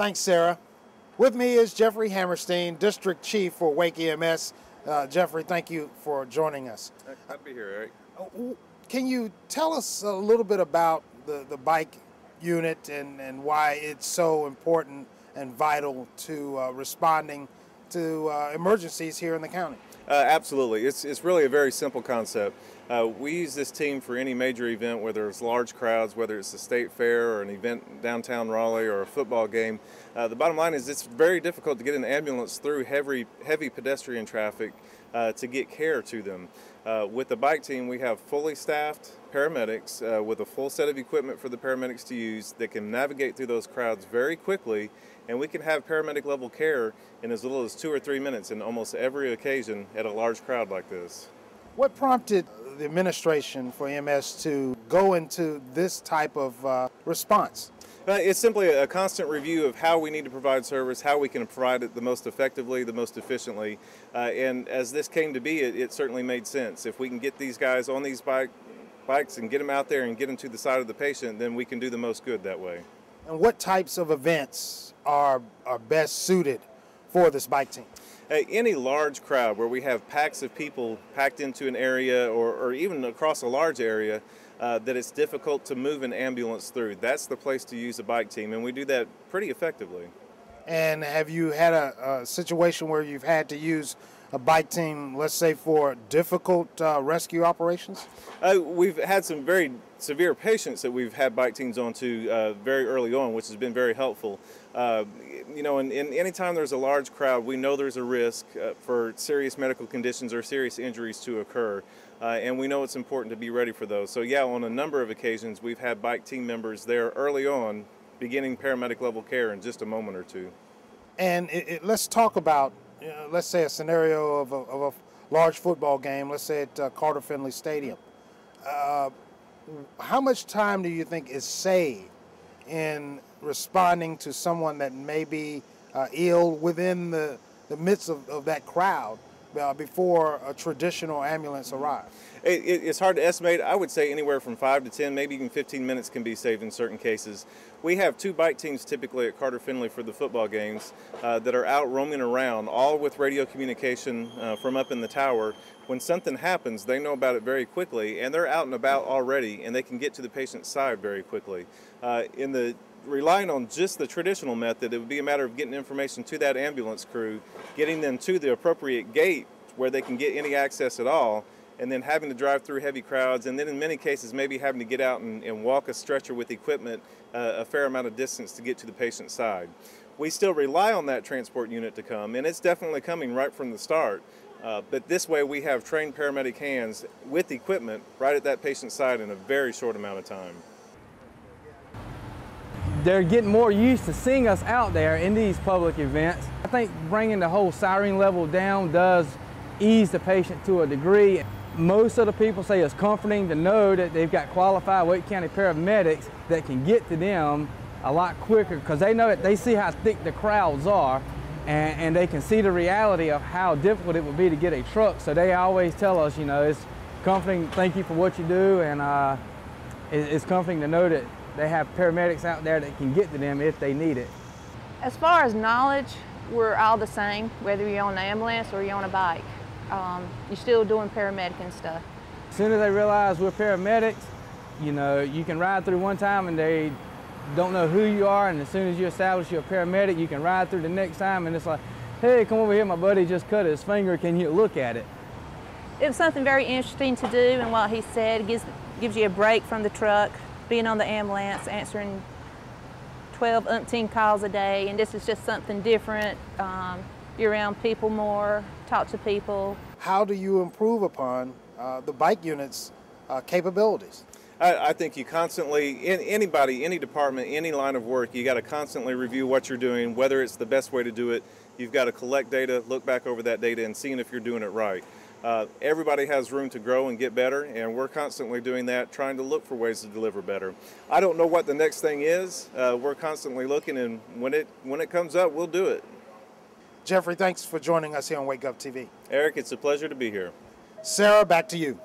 Thanks, Sarah. With me is Jeffrey Hammerstein, District Chief for Wake EMS. Jeffrey, thank you for joining us. Glad to be here, Eric. Can you tell us a little bit about the bike unit and why it's so important and vital to responding to emergencies here in the county? Absolutely. It's really a very simple concept. We use this team for any major event, whether it's large crowds, whether it's a state fair or an event downtown Raleigh or a football game. The bottom line is it's very difficult to get an ambulance through heavy pedestrian traffic to get care to them. With the bike team, we have fully staffed paramedics with a full set of equipment for the paramedics to use that can navigate through those crowds very quickly, and we can have paramedic level care in as little as 2 or 3 minutes in almost every occasion at a large crowd like this. What prompted the administration for EMS to go into this type of response? It's simply a constant review of how we need to provide service, how we can provide it the most effectively, the most efficiently. And as this came to be, it certainly made sense. If we can get these guys on these bikes and get them out there and get them to the side of the patient, then we can do the most good that way. And what types of events are best suited for this bike team? Any large crowd where we have packs of people packed into an area or even across a large area that it's difficult to move an ambulance through, that's the place to use a bike team, and we do that pretty effectively. And have you had a situation where you've had to use a bike team, let's say, for difficult rescue operations? We've had some very severe patients that we've had bike teams onto very early on, which has been very helpful. You know, and anytime there's a large crowd, we know there's a risk for serious medical conditions or serious injuries to occur, and we know it's important to be ready for those. So yeah, on a number of occasions, we've had bike team members there early on, beginning paramedic level care in just a moment or two. And let's talk about, let's say, a scenario of a large football game, let's say at Carter Finley Stadium. How much time do you think is saved in responding to someone that may be ill within the midst of that crowd before a traditional ambulance arrives? It's hard to estimate. I would say anywhere from 5 to 10, maybe even 15 minutes can be saved in certain cases. We have 2 bike teams typically at Carter Finley for the football games that are out roaming around, all with radio communication from up in the tower. When something happens, they know about it very quickly, and they're out and about already, and they can get to the patient's side very quickly. Relying on just the traditional method, it would be a matter of getting information to that ambulance crew, getting them to the appropriate gate where they can get any access at all, and then having to drive through heavy crowds, and then in many cases maybe having to get out and walk a stretcher with equipment a fair amount of distance to get to the patient's side. We still rely on that transport unit to come, and it's definitely coming right from the start. But this way we have trained paramedic hands with equipment right at that patient's side in a very short amount of time. They're getting more used to seeing us out there in these public events. I think bringing the whole siren level down does ease the patient to a degree. Most of the people say it's comforting to know that they've got qualified Wake County paramedics that can get to them a lot quicker, because they know that they see how thick the crowds are, and they can see the reality of how difficult it would be to get a truck. So they always tell us, you know, it's comforting, thank you for what you do, and it's comforting to know that they have paramedics out there that can get to them if they need it. As far as knowledge, we're all the same, whether you're on an ambulance or you're on a bike. You're still doing paramedic and stuff. As soon as they realize we're paramedics, you know, you can ride through one time and they don't know who you are, and as soon as you establish you're a paramedic, you can ride through the next time and it's like, hey, come over here, my buddy just cut his finger, can you look at it? It was something very interesting to do, and what he said gives you a break from the truck, being on the ambulance, answering 12 umpteen calls a day, and this is just something different. You're around people more, talk to people. How do you improve upon the bike unit's capabilities? I think you constantly, anybody, any department, any line of work, you got to constantly review what you're doing, whether it's the best way to do it. You've got to collect data, look back over that data, and seeing if you're doing it right. Everybody has room to grow and get better, and we're constantly doing that, trying to look for ways to deliver better. I don't know what the next thing is. We're constantly looking, and when it comes up, we'll do it. Jeffrey, thanks for joining us here on WakeGovTV. Eric, it's a pleasure to be here. Sarah, back to you.